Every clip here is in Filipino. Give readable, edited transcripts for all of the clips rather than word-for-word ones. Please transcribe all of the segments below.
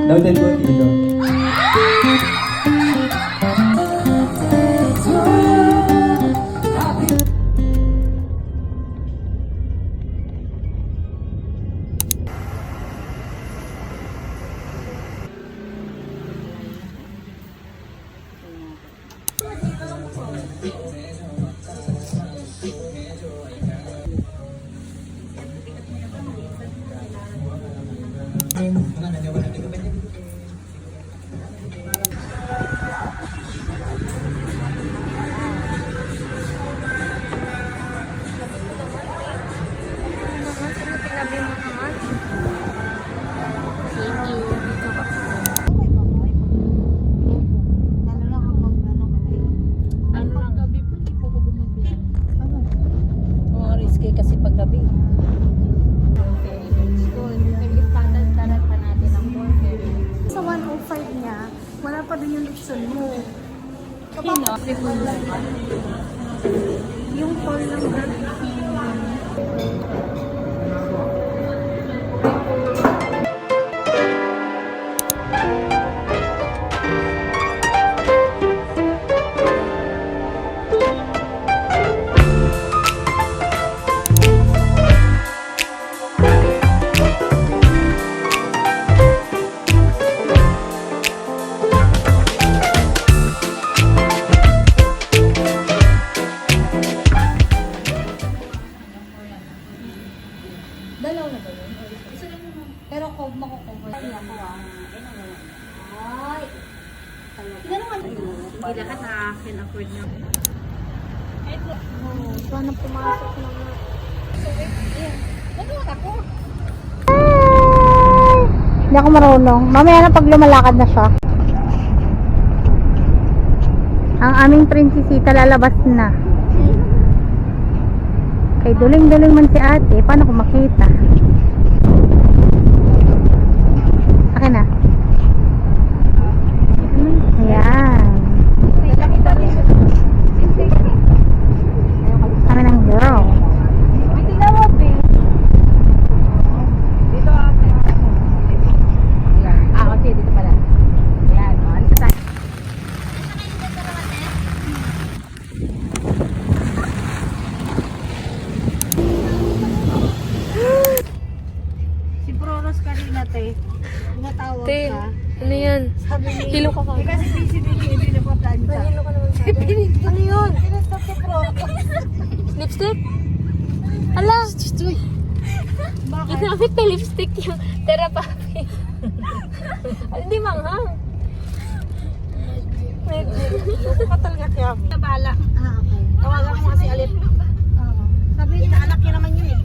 Noted po dito. Kasi paggabi. Sa 105 niya, wala pa din yung Lechon mo. Yung call lang ba? Dalaw na ba yun? Pero kung makukover. Ay, ako Ay! Tinanungan. Hindi lahat na-afford na. Paano pumasok na nga? Nagawa ako. Hindi ako marunong. Mamaya na pag lumalakad na siya. Ang aming prinsesita lalabas na. Kay duling-duling man si ate. Paano ko makita? Akin na. Ayan. Kami ng girl. Okay, dito pala. Ayan, alis na tayo. Si Proros kanina, te. Tumatawag Te, ka. ano yan? Sabi niya, Hilo ka eh, kasi busy din yung hindi na pa-plancha. Hilo ka naman sa Ano yun? Pinastop si Proros. lipstick? Ala! Ginamit na lipstick yung therapy. Hindi manghang. Medyo. Katal nga siya. Nabala. Okay. Tawagan mo kasi Alip. Sabi niya, anak niya naman yun eh.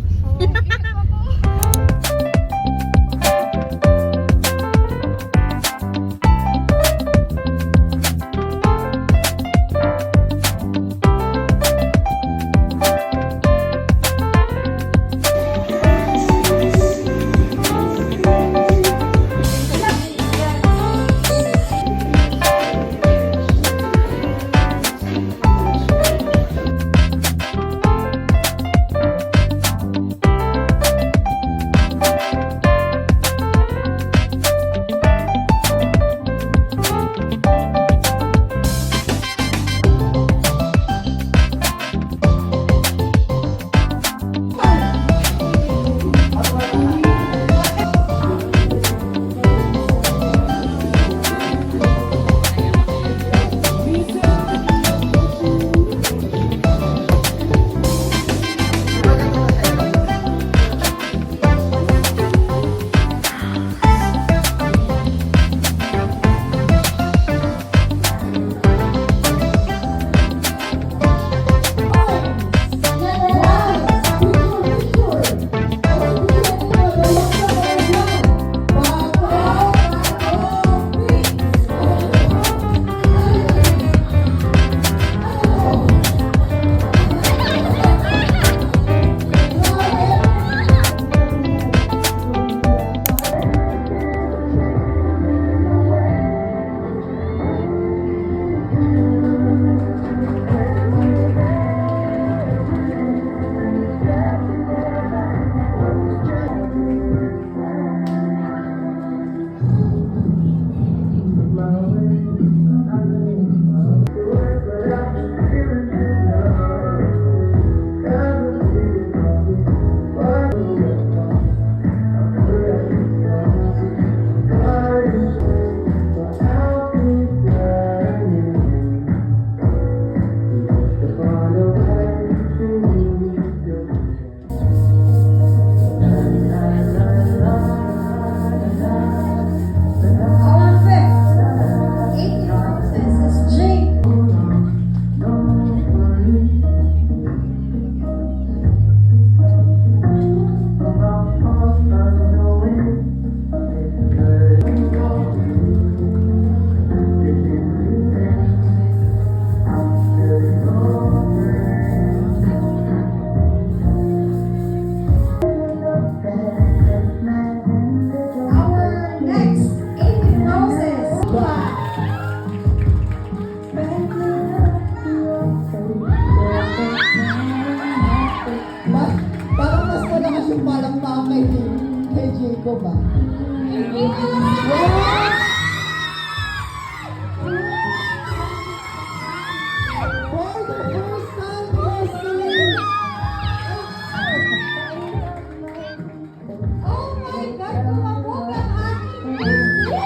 Oh my God, kumabog ang aking baby!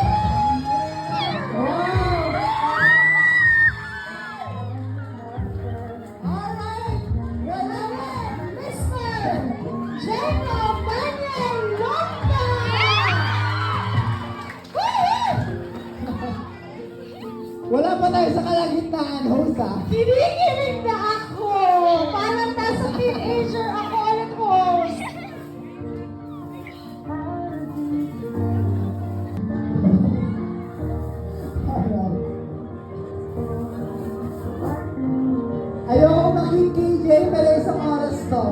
Alright, welcome, Mr. Jacob Daniel Longa! Wala pa tayo sa kalagitnaan, host ah. Kinikilig na ako! Parang nasa teenager ako ulit, host! Ayoko makikij, pero isang oras to.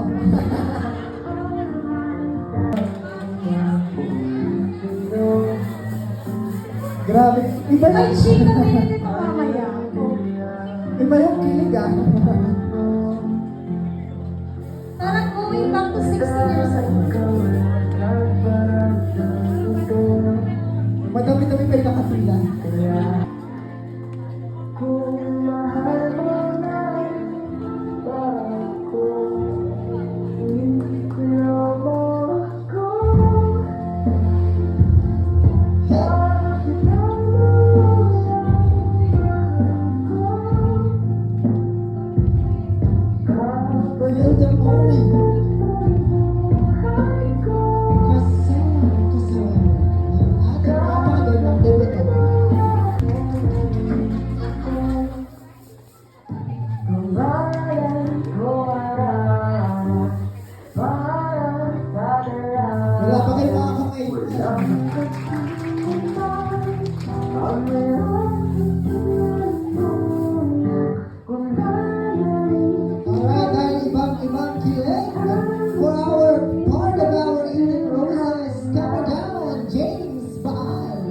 Grabe. Iba May yung, chika na yun dito mamaya. iba yung kilig ah. Parang going back to 16 years old. Madami-dami kayo nakapila. For you the moment. Kasi, yung ating napakagandang debutant. Wala pa kayo mga kamay. Alright, dahil ibang kilig. For our part of our evening roses, come down, James Baal.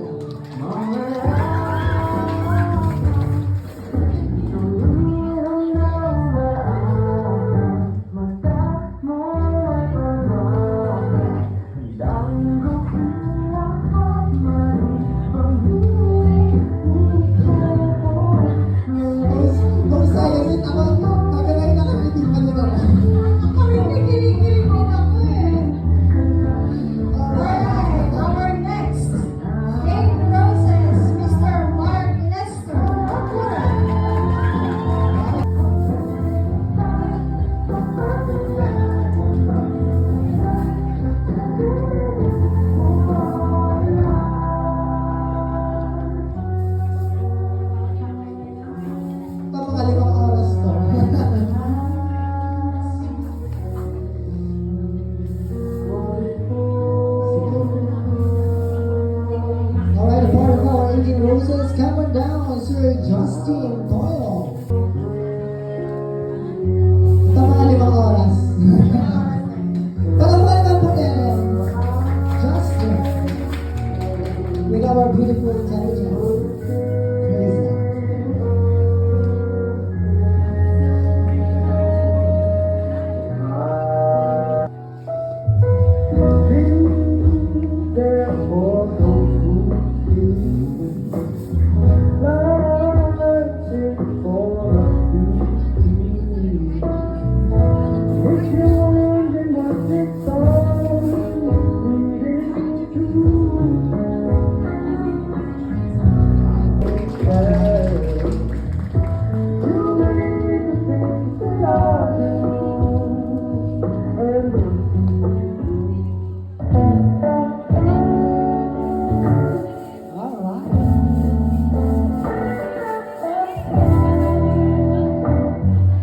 Kung sayasin ako, kagagay na nakikinig pa nila. Ako rin nakikilig din ako eh. Alright, our next Pink Roses, Mr. Mark Lester. Ito mga 5 oras to. Alright, part of our evening roses, come on down, Sir Justin Doyle. Ito mga 5 oras. Palawan na po natin. Justin. With our beautiful intelligence. Praise God.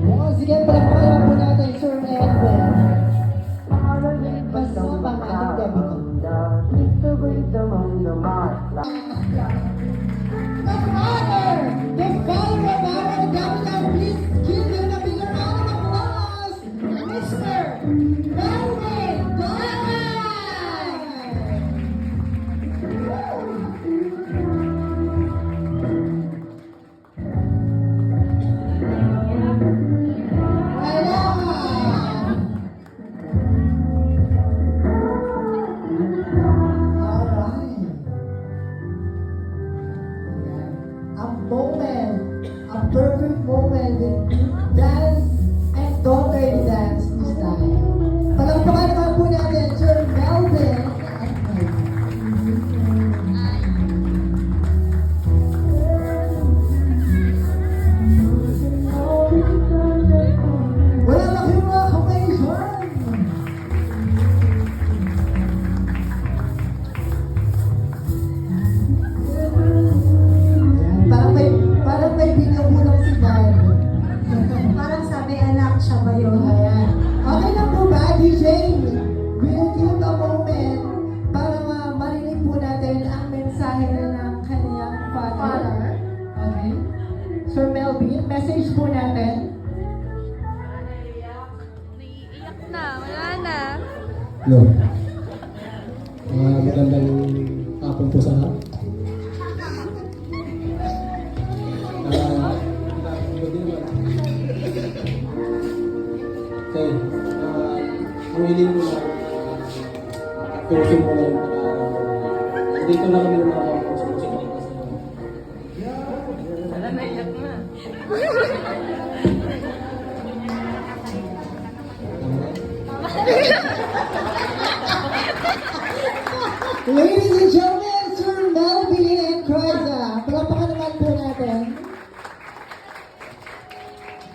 Once again, palakpakan po natin, Sir Edwin. Kasama ang ating debutant. The father of our debutant, please give him a bigger round of applause, Mr. Melvin Dolan! Alright. perfect moment with dance and daughterly dance this time. Palakpakan naman po natin, Sir Melvin at Mike. Wala na kayong mga kamay dyan. Ayan, parang may binabulang si Dad. Parang sabi anak siya ba yun? Ayan. Okay na po ba, DJ? We'll give a moment para marinig po natin ang mensahe na ng kanyang father. Okay. Sir Melvin, message po natin. Naiiyak na, wala na. Hello. Magandang hapon po sa lahat. Okay. Ang hiling mo na tusin mo lang dito na kami ng mga sumusik dito sa iyo. Wala na, iyak na. Ladies and gentlemen, Sir Melvin and Criza. Palakpakan naman po natin.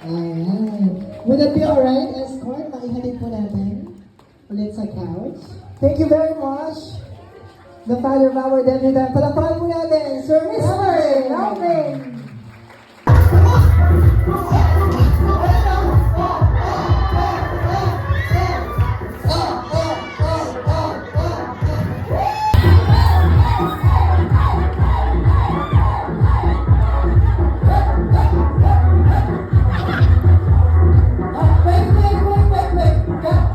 Ayan. Would it be alright, escort? Makihatid po natin ulit sa couch. Thank you very much. The father of our debutante. Palakpakan po natin, Sir Mr. Melvin. Wait.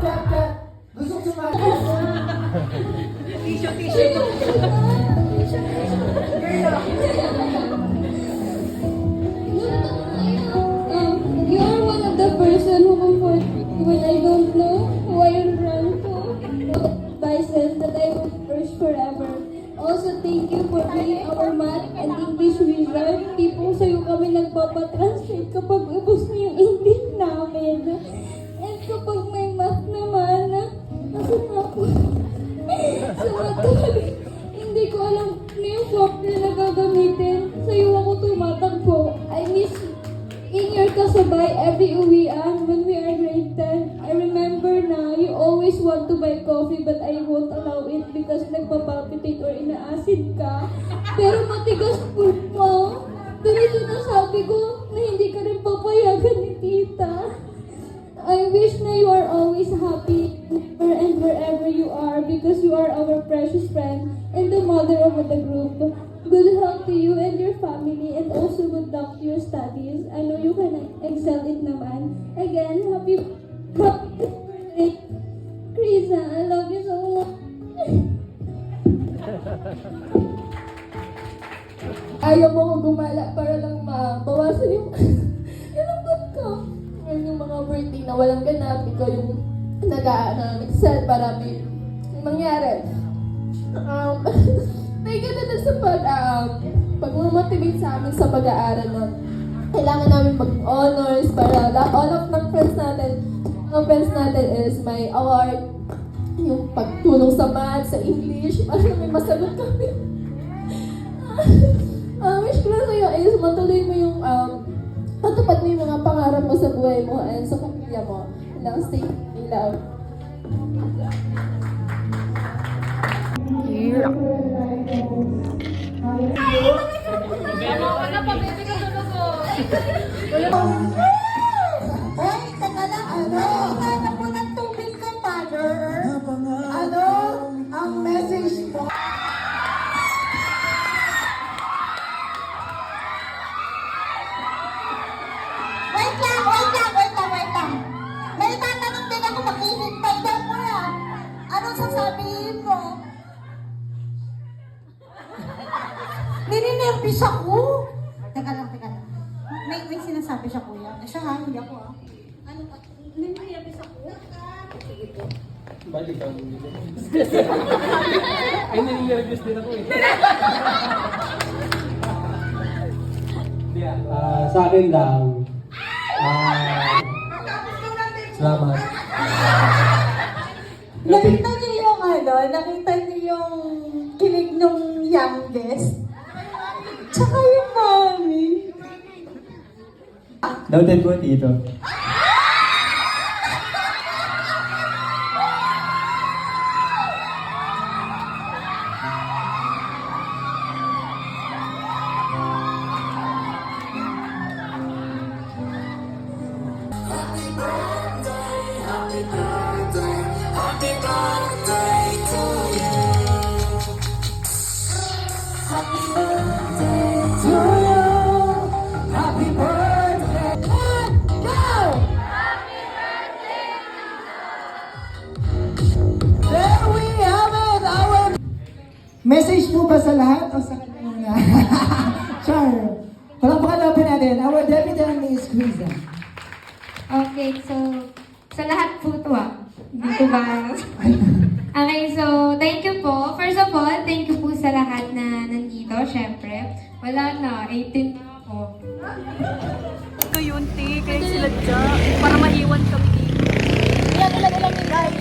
Cut. Gusto ko sumali. You are one of the person who comfort when I don't know who I am wrong to. Advices that I will cherish forever. Also, thank you for being our math and English wizard. Tipong sa'yo kami nagpapatranslate kapag ubos na yung English namin. And kapag may math naman, nasan ako? Sa matag, hindi ko alam na yung software na gagamitin. Sa'yo ako tumatakbo. I miss in your kasabay every uwian when we are grade 10. I remember na you always want to buy coffee but I won't allow it because nagpapalpitate or inaasid ka. Pero matigas po mo. Ganito na sabi ko na hindi ka rin papayagan ni tita. I wish na you are always happy where and wherever you are because you are our precious friend and the mother of the group. Good health to you and your family and also good luck to your studies. I know you can excel it naman. Again, happy birthday, Criza. I love you so much. Ayaw mo ko gumala para lang mabawasan yung lungkot ko. Yan yung mga birthday na walang ganap. Ikaw yung nag-excel para may mangyari. May ganda na sa pag-motivate sa amin sa pag-aaral na kailangan namin mag-honors para all of ng friends natin, mga friends natin is may award, yung pagtulong sa math, sa English, para may masagot kami. Wish ko lang sa'yo is matuloy mo yung matupad mo yung mga pangarap mo sa buhay mo and sa pamilya mo. Lang stay in love. Hoy, teka lang, hinanap mo ng tubig ka, father. Ano ang message mo? Wait lang. May tatanong din ako, maghihintay daw mo yan. Anong sasabihin mo? Nininervous ako. Teka lang. May sinasabi siya, kuya. Siya ha, hindi ako ha. Ano pa? Nininervous ako. Sige po. Balik ka. Ay, naninervous din ako eh. Hindi Yeah, sa akin lang. Salamat. Nakita niyo yung nakita niyo yung kilig nung youngest? Tsaka yung mami. Noted po dito. There we have it! Message po ba sa lahat o sa kanya muna? Sure. Palakpakan na po natin. Our deputy Miss Criza. Okay, so sa lahat po to Dito ba? Okay, so thank you po. First of all, thank you po sa lahat na nandito, syempre. Wala na, 18 na ako. Ito yun, te. Kaya sila dyan. Para maiwan kami dito. Kaya talaga lang yung guys.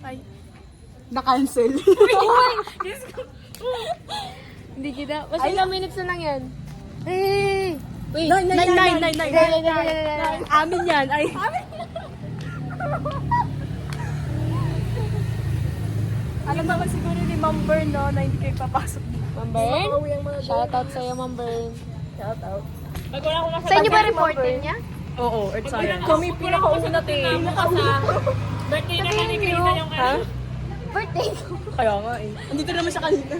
Ay. Na-cancel. Hindi kita. Basta ilang minutes na lang yan. Hey! Wait, 9. Amin yan. Ay. Alam naman siguro ni Ma'am Bern, no, na hindi kayo papasok. Ma'am Bern? Shoutout sa'yo, Ma'am Bern. Shoutout. Sa inyo ba reporter niya? Oo, Earth Science. Kami pinakauna tayo. Birthday na ni Krista yung Ha? Birthday ko. Kaya nga eh. Andito naman siya kanina.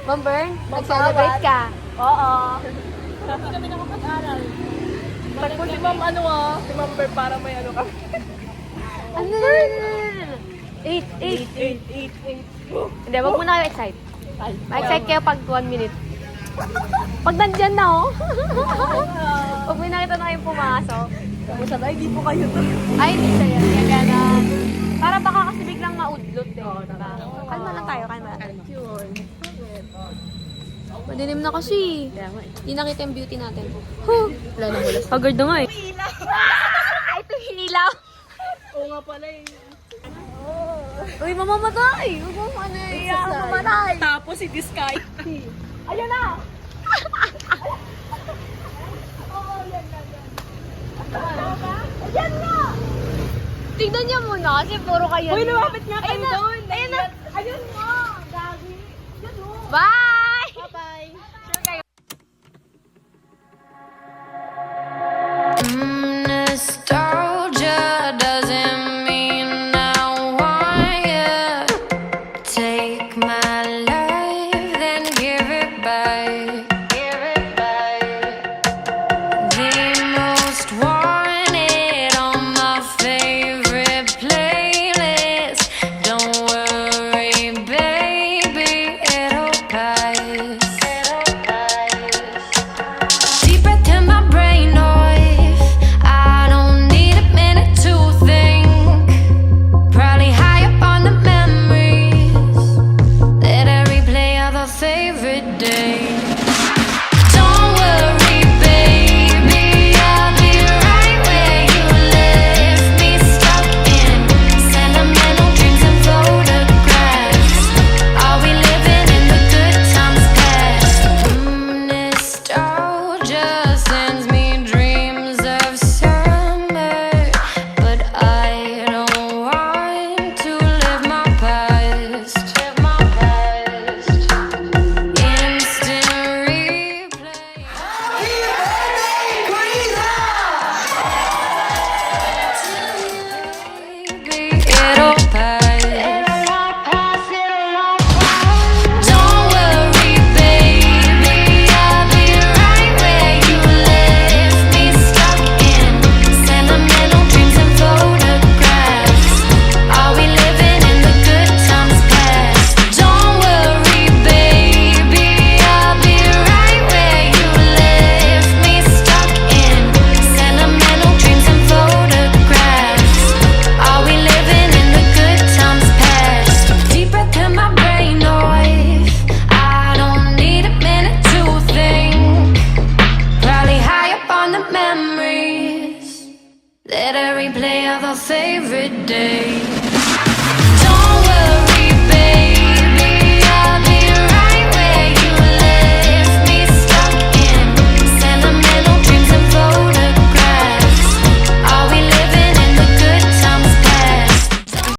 Ma'am Bern, nag-celebrate ka. Oo. Sabi kami nakapag-aral. Takbo si Ma'am si Ma'am Ber para may kami. Ano? 8. Hindi, wag muna kayo excite. Ma-excite kayo pag 1 minute. Pag nandyan na, pag may nakita na kayong pumasok. Ay, di po kayo to. Ay, hindi sa'yo. Kaya ganun. Para baka kasi biglang maudlot eh. Diba? Kalma lang tayo, kalma lang. Madilim na kasi. Hindi nakita yung beauty natin. Wala na mula. Haggard na nga eh. Ito yung ilaw. Oo nga pala eh. Uy, mamamatay! Huwag mo mamamatay! Tapos si Disky. Ayun na! Tignan niyo muna kasi puro kayo. Uy, lumapit nga kayo doon. Ayun na! Ayun nga! Gagi! Yan o! Bye! Bye-bye! Nostalgia doesn't mean I want you. Take my life, then give it back. Give it back. The most wanted on my favorite playlist. Don't worry, baby, it'll pass. on the memories that I replay of our favorite days.